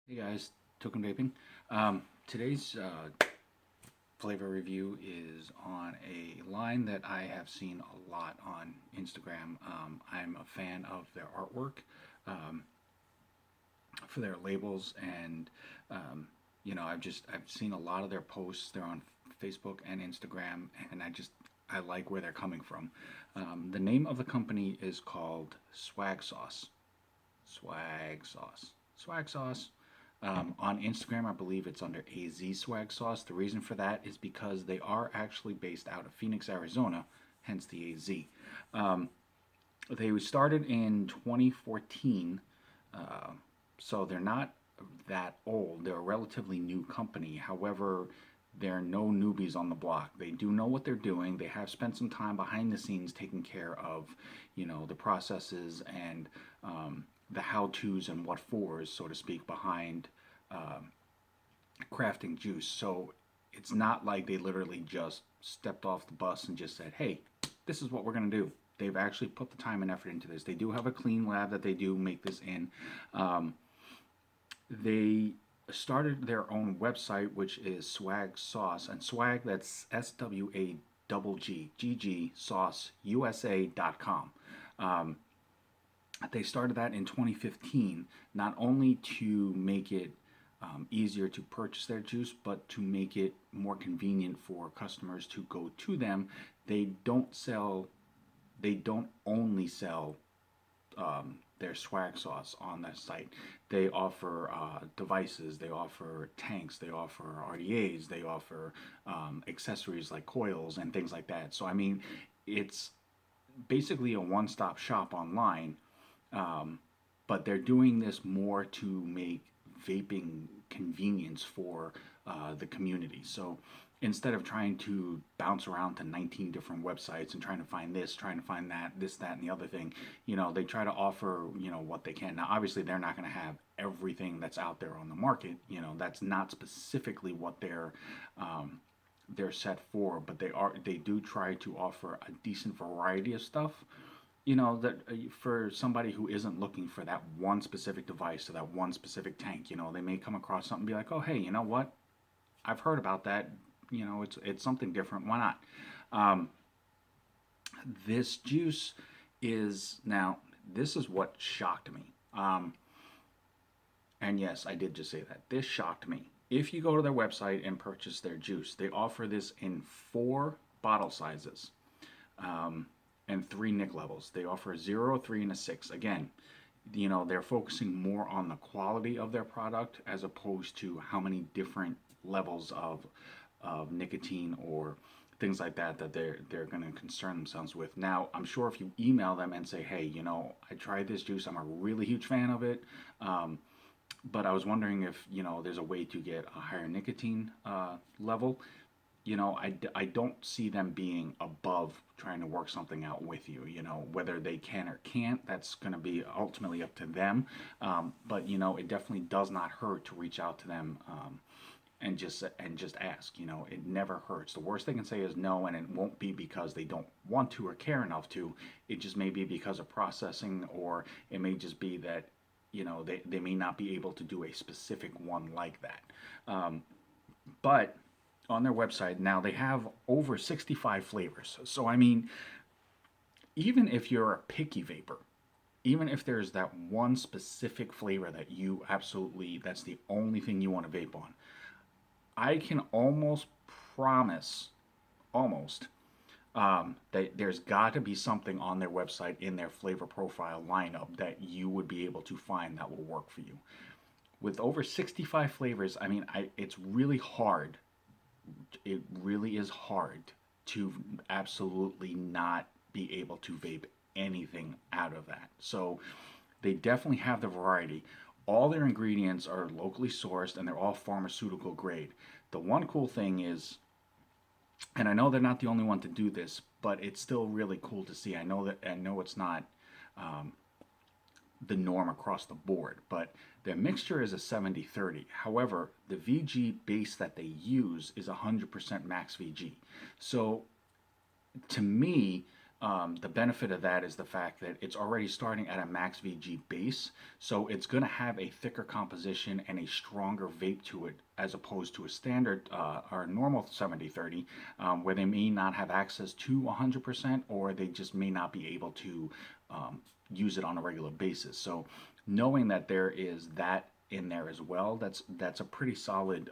Hey guys, Token Vaping. Today's flavor review is on a line that I have seen a lot on Instagram. I'm a fan of their artwork um, for their labels, and I've seen a lot of their posts. They're on Facebook and Instagram, and I like where they're coming from. The name of the company is called Swagg Sauce. Swagg Sauce. Swagg Sauce. On Instagram, I believe it's under AZ Swag Sauce. The reason for that is because they are actually based out of Phoenix, Arizona, hence the AZ. Um, they started in 2014, uh, so they're not that old. They're a relatively new company. However, they're no newbies on the block. They do know what they're doing. They have spent some time behind the scenes taking care of, the processes and the how-tos and what fors, so to speak, behind um, crafting juice. So it's not like they literally just stepped off the bus and just said, "Hey, this is what we're going to do." They've actually put the time and effort into this. They do have a clean lab that they do make this in. Um, they started their own website, which is Swagg Sauce, and Swag, that's SWAGG Sauce USA.com. Um, they started that in 2015, not only to make it easier to purchase their juice, but to make it more convenient for customers to go to them. They don't sell, they don't only sell their swag sauce on that site. They offer devices, they offer tanks, they offer RDAs, they offer accessories like coils and things like that. So, I mean, it's basically a one stop shop online, um, but they're doing this more to make vaping convenience for the community. So instead of trying to bounce around to 19 different websites and trying to find this, trying to find that, this, that, and the other thing, they try to offer, what they can. Now, obviously, they're not going to have everything that's out there on the market. That's not specifically what they're set for, but they do try to offer a decent variety of stuff, that for somebody who isn't looking for that one specific device or that one specific tank, they may come across something and be like, "Oh, hey, you know what, I've heard about that. It's something different. Why not?" um, this juice is now, this is what shocked me. And yes, I did just say that. This shocked me. If you go to their website and purchase their juice, they offer this in 4 bottle sizes, um, and 3 nic levels. They offer a 0, 3, and a 6. Again, they're focusing more on the quality of their product as opposed to how many different levels of nicotine or things like that they're going to concern themselves with. Now, I'm sure if you email them and say, "Hey, I tried this juice. I'm a really huge fan of it. But I was wondering if there's a way to get a higher nicotine level." I don't see them being above trying to work something out with you. Whether they can or can't, that's going to be ultimately up to them. But it definitely does not hurt to reach out to them, and just ask. It never hurts. The worst they can say is no, and it won't be because they don't want to or care enough to. It just may be because of processing, or it may just be that they may not be able to do a specific one like that. But on their website now, they have over 65 flavors. So, I mean, even if you're a picky vapor, even if there's that one specific flavor that you absolutely, that's the only thing you want to vape on, I can almost promise, almost, that there's got to be something on their website in their flavor profile lineup that you would be able to find that will work for you. With over 65 flavors, I mean, it's really hard. It really is hard to absolutely not be able to vape anything out of that. So they definitely have the variety. All their ingredients are locally sourced and they're all pharmaceutical grade. The one cool thing is, and I know they're not the only one to do this, but it's still really cool to see. I know it's not um, the norm across the board, but their mixture is a 70-30. However, the VG base that they use is 100% max VG. So to me, the benefit of that is the fact that it's already starting at a max VG base, so it's going to have a thicker composition and a stronger vape to it as opposed to a standard or normal 7030, where they may not have access to 100% or they just may not be able to use it on a regular basis. So knowing that there is that in there as well, that's a pretty solid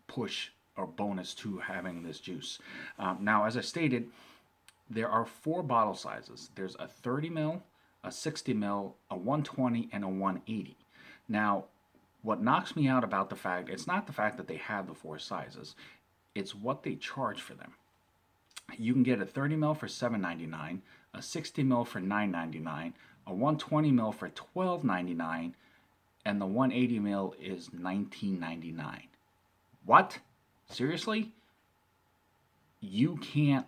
push or bonus to having this juice. Now, as I stated, there are 4 bottle sizes. There's a 30 ml, a 60 ml, a 120, and a 180. Now, what knocks me out about the fact, it's not the fact that they have the 4 sizes, it's what they charge for them. You can get a 30 ml for $7.99, a 60 ml for $9.99, a 120 ml for $12.99, and the 180 ml is $19.99. What? Seriously? You can't.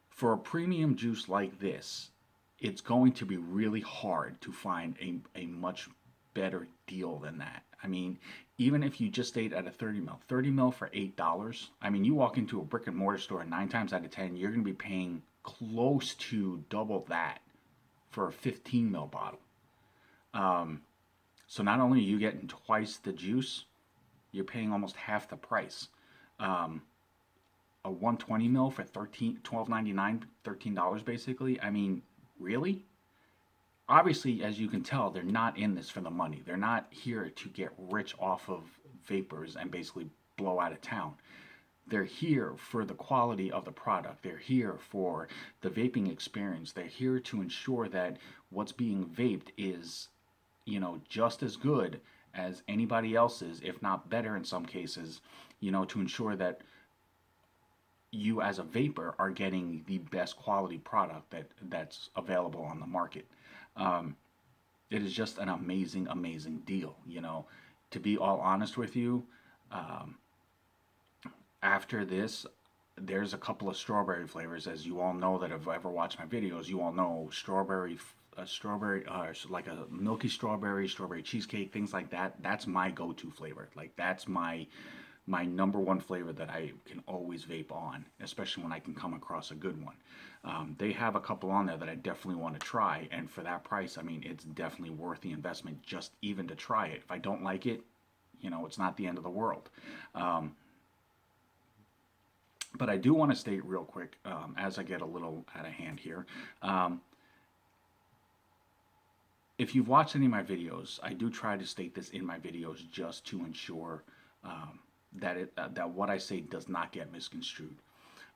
For a premium juice like this, it's going to be really hard to find a much better deal than that. I mean, even if you just stayed at a 30 ml for $8, I mean, you walk into a brick and mortar store, 9 times out of 10, you're going to be paying close to double that for a 15 ml bottle. So not only are you getting twice the juice, you're paying almost half the price. A 120 mil for $12.99, $13 basically. I mean, really? Obviously, as you can tell, they're not in this for the money. They're not here to get rich off of vapors and basically blow out of town. They're here for the quality of the product. They're here for the vaping experience. They're here to ensure that what's being vaped is, just as good as anybody else's, if not better in some cases, to ensure that you as a vapor are getting the best quality product that's available on the market. It is just an amazing, amazing deal. To be all honest with you, after this, there's a couple of strawberry flavors, as you all know that have ever watched my videos. You all know strawberry, like a milky strawberry cheesecake, things like that. That's my go-to flavor. Like that's my number one flavor that I can always vape on, especially when I can come across a good one. They have a couple on there that I definitely want to try, and for that price, I mean, it's definitely worth the investment just even to try it. If I don't like it, it's not the end of the world. But I do want to state real quick, as I get a little out of hand here, if you've watched any of my videos, I do try to state this in my videos just to ensure that what I say does not get misconstrued.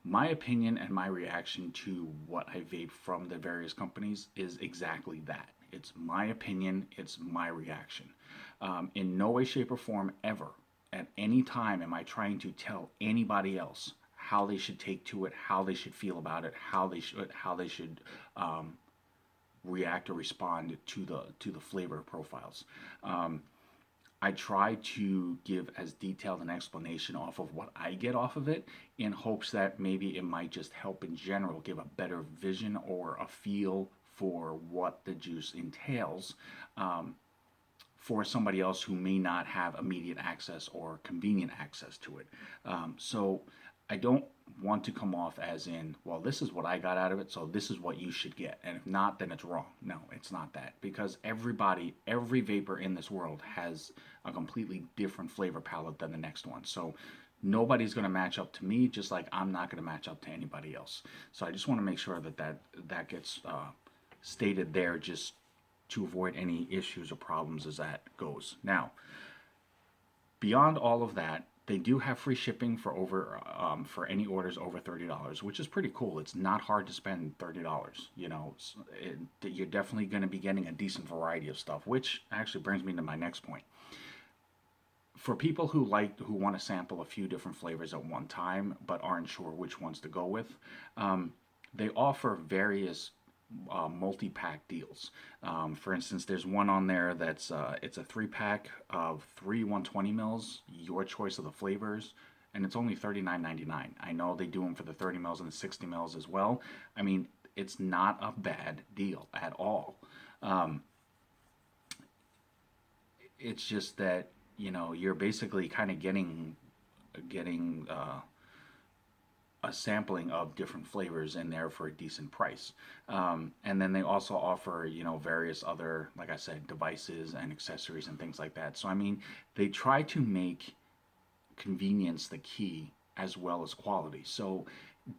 My opinion and my reaction to what I vape from the various companies is exactly that. It's my opinion, it's my reaction. In no way, shape, or form ever, at any time am I trying to tell anybody else how they should take to it, how they should feel about it, how they should react or respond to the flavor profiles. I try to give as detailed an explanation off of what I get off of it in hopes that maybe it might just help in general give a better vision or a feel for what the juice entails for somebody else who may not have immediate access or convenient access to it. So I don't want to come off as in, well, this is what I got out of it, so this is what you should get. And if not, then it's wrong. No, it's not that. Because every vapor in this world has a completely different flavor palette than the next one. So nobody's going to match up to me, just like I'm not going to match up to anybody else. So I just want to make sure that gets stated there, just to avoid any issues or problems as that goes. Now, beyond all of that, they do have free shipping for any orders over $30, which is pretty cool. It's not hard to spend $30. You're definitely going to be getting a decent variety of stuff, which actually brings me to my next point. For people who want to sample a few different flavors at one time but aren't sure which ones to go with, they offer various multi-pack deals. For instance, there's one on there that's it's a 3-pack of 3 120 mils, your choice of the flavors, and it's only $39.99. I know they do them for the 30 mils and the 60 mils as well. I mean, it's not a bad deal at all. It's just that you're basically kind of getting a sampling of different flavors in there for a decent price. And then they also offer, you know, various other, like I said, devices and accessories and things like that. So, I mean, they try to make convenience the key as well as quality. So,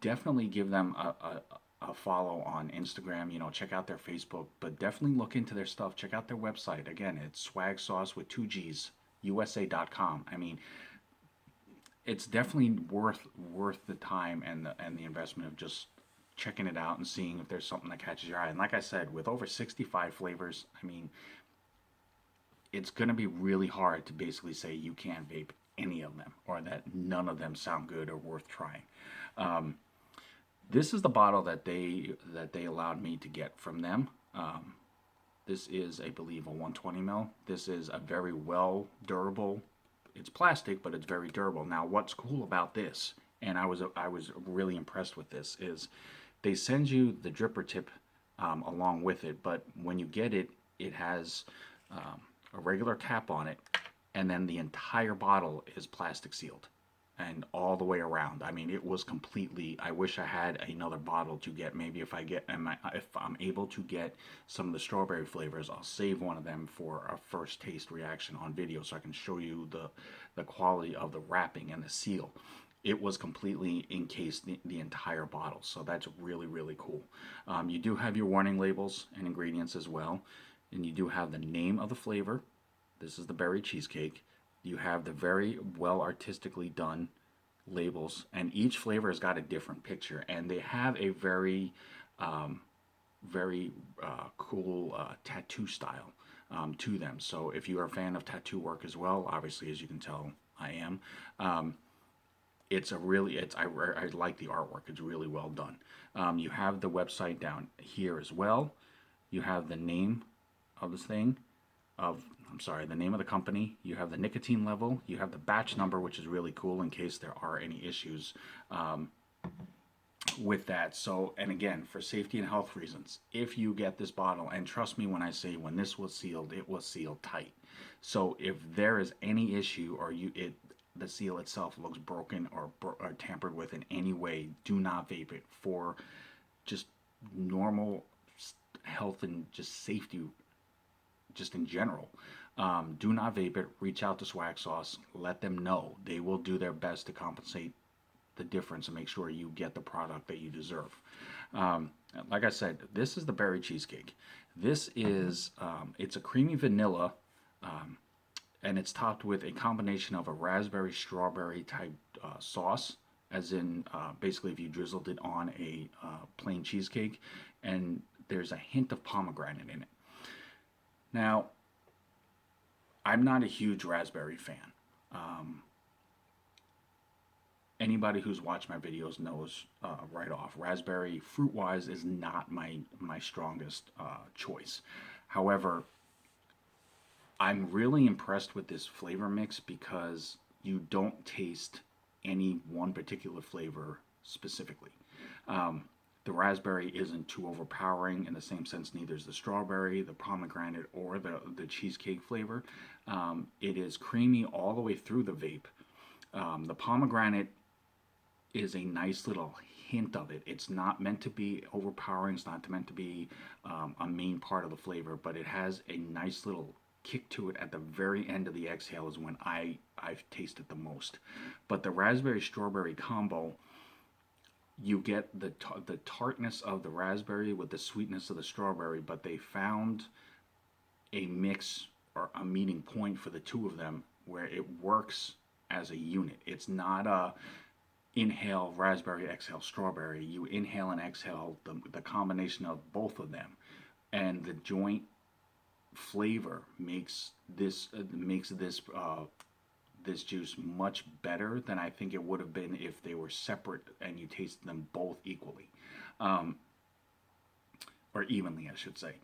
definitely give them a follow on Instagram. You know, check out their Facebook, but definitely look into their stuff. Check out their website. Again, it's Swagg Sauce with 2 G's, USA.com. I mean, it's definitely worth the time and the investment of just checking it out and seeing if there's something that catches your eye. And like I said, with over 65 flavors, I mean, it's going to be really hard to basically say you can't vape any of them or that none of them sound good or worth trying. This is the bottle that they allowed me to get from them. This is, I believe, a 120 ml. This is a very well durable. It's plastic, but it's very durable. Now, what's cool about this, and I was really impressed with this, is they send you the dripper tip along with it. But when you get it, it has a regular cap on it, and then the entire bottle is plastic sealed and all the way around. I mean, it was completely. I wish I had another bottle to get. Maybe if I'm able to get some of the strawberry flavors, I'll save one of them for a first taste reaction on video, so I can show you the quality of the wrapping and the seal. It was completely encased the entire bottle, so that's really, really cool. You do have your warning labels and ingredients as well, and you do have the name of the flavor. This is the berry cheesecake. You have the very well artistically done labels, and each flavor has got a different picture, and they have a very cool tattoo style to them. So if you are a fan of tattoo work as well, obviously, as you can tell, I am. It's a really, I like the artwork. It's really well done. You have the website down here as well. You have the name of this thing, the name of the company. You have the nicotine level. You have the batch number, which is really cool in case there are any issues with that. So, and again, for safety and health reasons, if you get this bottle, and trust me when I say when this was sealed, it was sealed tight. So if there is any issue or the seal itself looks broken or tampered with in any way, do not vape it for just normal health and just safety, just in general. Do not vape it. Reach out to Swagg Sauce. Let them know. They will do their best to compensate the difference and make sure you get the product that you deserve. Like I said, this is the berry cheesecake. This is, it's a creamy vanilla, and it's topped with a combination of a raspberry strawberry type sauce, as in basically if you drizzled it on a plain cheesecake, and there's a hint of pomegranate in it. Now, I'm not a huge raspberry fan. Anybody who's watched my videos knows right off, raspberry fruit-wise is not my strongest choice. However, I'm really impressed with this flavor mix because you don't taste any one particular flavor specifically. The raspberry isn't too overpowering in the same sense, neither is the strawberry, the pomegranate, or the cheesecake flavor. It is creamy all the way through the vape. The pomegranate is a nice little hint of it. It's not meant to be overpowering. It's not meant to be a main part of the flavor, but it has a nice little kick to it at the very end of the exhale is when I've tasted the most. But the raspberry strawberry combo, you get the tartness of the raspberry with the sweetness of the strawberry, but they found a mix or a meeting point for the two of them where it works as a unit. It's not a inhale raspberry, exhale strawberry. You inhale and exhale the combination of both of them, and the joint flavor makes this this juice much better than I think it would have been if they were separate and you tasted them both equally, or evenly, I should say.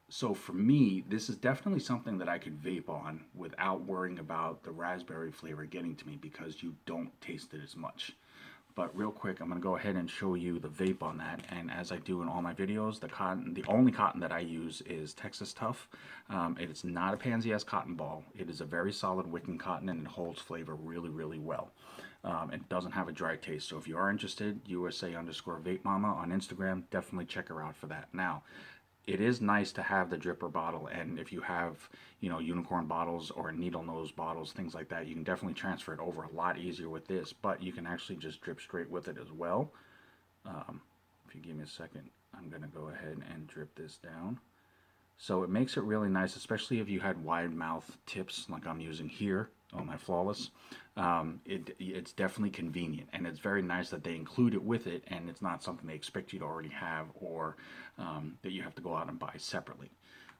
So for me, this is definitely something that I could vape on without worrying about the raspberry flavor getting to me because you don't taste it as much. But real quick, I'm going to go ahead and show you the vape on that. And as I do in all my videos, the only cotton that I use is Texas Tough. It is not a Pansy S cotton ball. It is a very solid wicking cotton, and it holds flavor really, really well. It doesn't have a dry taste. So if you are interested, USA_Vape Mama on Instagram, definitely check her out for that. Now, it is nice to have the dripper bottle, and if you have, unicorn bottles or needle nose bottles, things like that, you can definitely transfer it over a lot easier with this, but you can actually just drip straight with it as well. If you give me a second, I'm going to go ahead and drip this down. So it makes it really nice, especially if you had wide mouth tips like I'm using here on my Flawless. It's definitely convenient, and it's very nice that they include it with it, and it's not something they expect you to already have, or that you have to go out and buy separately.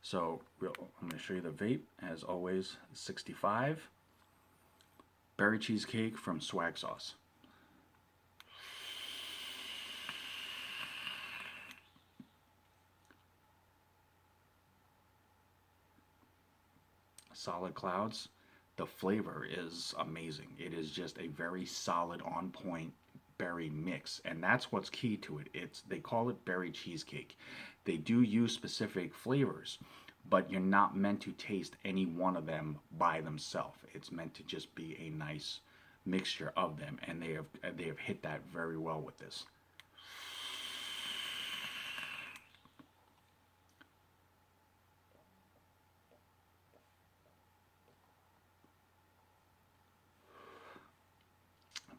So I'm going to show you the vape, as always. 65 Berry Cheesecake from Swagg Sauce. Solid clouds. The flavor is amazing. It is just a very solid, on point berry mix, and that's what's key to it. They call it berry cheesecake. They do use specific flavors, but you're not meant to taste any one of them by themselves. It's meant to just be a nice mixture of them, and they have hit that very well with this.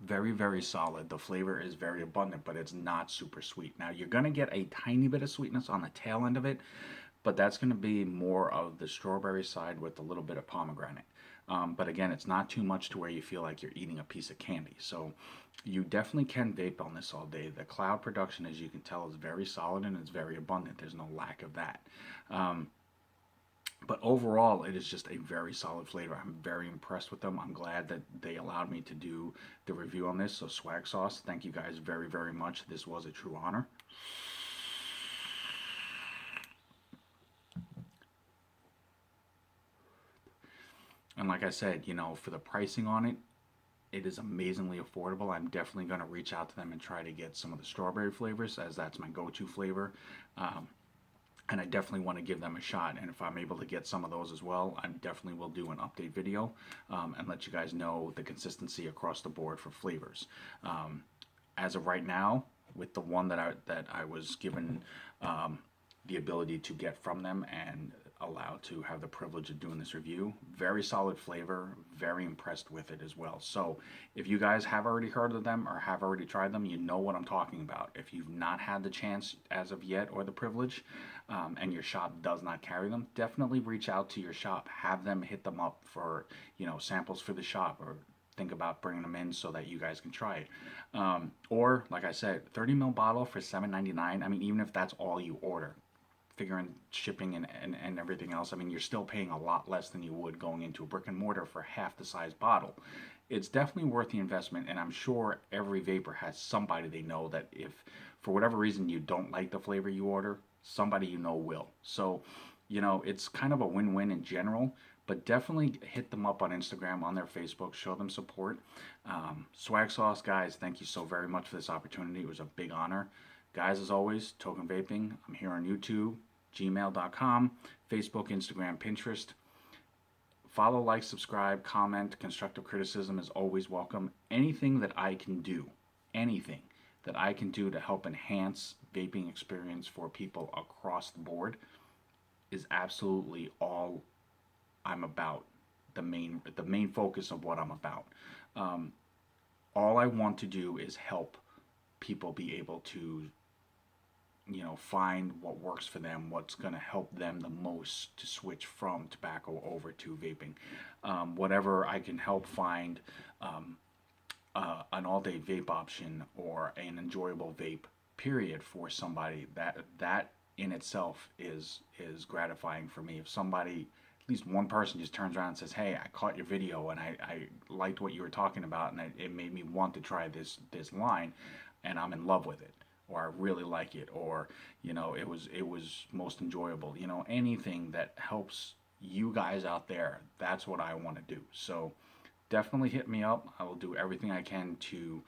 Very, very solid. The flavor is very abundant, but it's not super sweet. Now, you're going to get a tiny bit of sweetness on the tail end of it, but that's going to be more of the strawberry side with a little bit of pomegranate. But again, it's not too much to where you feel like you're eating a piece of candy. So you definitely can vape on this all day. The cloud production, as you can tell, is very solid and it's very abundant. There's no lack of that. But overall, it is just a very solid flavor. I'm very impressed with them. I'm glad that they allowed me to do the review on this. So Swagg Sauce, thank you guys very, very much. This was a true honor. And like I said, for the pricing on it, it is amazingly affordable. I'm definitely going to reach out to them and try to get some of the strawberry flavors, as that's my go-to flavor. And I definitely want to give them a shot. And if I'm able to get some of those as well, I definitely will do an update video and let you guys know the consistency across the board for flavors. As of right now, with the one that I was given the ability to get from them and allowed to have the privilege of doing this review, very solid flavor, very impressed with it as well. So if you guys have already heard of them or have already tried them, you know what I'm talking about. If you've not had the chance as of yet or the privilege, and your shop does not carry them, definitely reach out to your shop. Have them hit them up for samples for the shop, or think about bringing them in so that you guys can try it. Or like I said, 30 ml bottle for $7.99. I mean, even if that's all you order, figuring shipping and everything else, I mean, you're still paying a lot less than you would going into a brick and mortar for half the size bottle. It's definitely worth the investment, and I'm sure every vapor has somebody they know that if for whatever reason you don't like the flavor you order, somebody will. So, it's kind of a win-win in general, but definitely hit them up on Instagram, on their Facebook, show them support. Swagg Sauce, guys, thank you so very much for this opportunity. It was a big honor. Guys, as always, Token Vaping. I'm here on YouTube, gmail.com, Facebook, Instagram, Pinterest. Follow, like, subscribe, comment. Constructive criticism is always welcome. Anything that I can do to help enhance vaping experience for people across the board is absolutely all I'm about. The main focus of what I'm about. All I want to do is help people be able to find what works for them, what's going to help them the most to switch from tobacco over to vaping. Whatever I can help find an all-day vape option or an enjoyable vape period for somebody, that in itself is gratifying for me. If somebody, at least one person, just turns around and says, hey, I caught your video and I liked what you were talking about, and it made me want to try this line, and I'm in love with it, or I really like it, or it was most enjoyable. Anything that helps you guys out there, that's what I want to do. So definitely hit me up. I will do everything I can to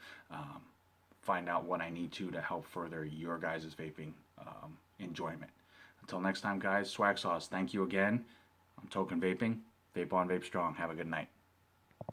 find out what I need to help further your guys' vaping enjoyment. Until next time, guys, Swagg Sauce, thank you again. I'm Token Vaping. Vape on, vape strong. Have a good night.